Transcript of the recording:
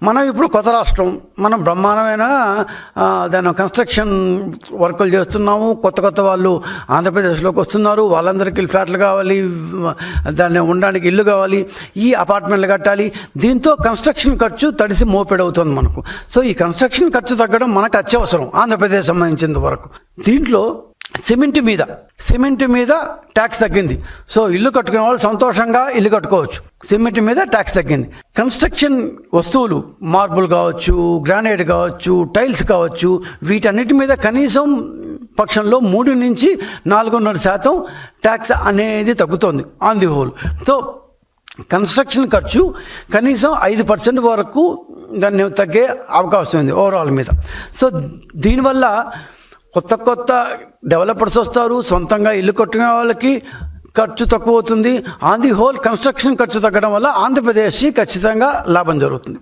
మనం ఇప్పుడు కొత్త రాష్ట్రం, మనం బ్రహ్మాండమైన దాని కన్స్ట్రక్షన్ వర్కులు చేస్తున్నాము. కొత్త వాళ్ళు ఆంధ్రప్రదేశ్లోకి వస్తున్నారు. వాళ్ళందరికీ ఫ్లాట్లు కావాలి, దాన్ని ఉండడానికి ఇల్లు కావాలి, ఈ అపార్ట్మెంట్లు కట్టాలి. దీంతో కన్స్ట్రక్షన్ ఖర్చు తడిసి మోపెడవుతుంది మనకు. సో ఈ కన్స్ట్రక్షన్ ఖర్చు తగ్గడం మనకు అత్యవసరం ఆంధ్రప్రదేశ్ సంబంధించినంత వరకు. దీంట్లో సిమెంట్ మీద ట్యాక్స్ తగ్గింది. సో ఇల్లు కట్టుకునే వాళ్ళు సంతోషంగా ఇల్లు కట్టుకోవచ్చు. సిమెంట్ మీద ట్యాక్స్ తగ్గింది. కన్స్ట్రక్షన్ వస్తువులు, మార్బుల్ కావచ్చు, గ్రానైట్ కావచ్చు, టైల్స్ కావచ్చు, వీటన్నిటి మీద కనీసం పక్షంలో 3 నుంచి 4.5% ట్యాక్స్ అనేది తగ్గుతోంది on the whole. So construction ఖర్చు కనీసం 5% వరకు దాన్ని తగ్గే అవకాశం ఉంది ఓవరాల్ మీద. సో దీనివల్ల కొత్త డెవలపర్స్ వస్తారు. సొంతంగా ఇల్లు కట్టుకునే వాళ్ళకి ఖర్చు తక్కువ అవుతుంది. ఆన్ ది హోల్ కన్స్ట్రక్షన్ ఖర్చు తగ్గడం వల్ల ఆంధ్రప్రదేశ్కి ఖచ్చితంగా లాభం జరుగుతుంది.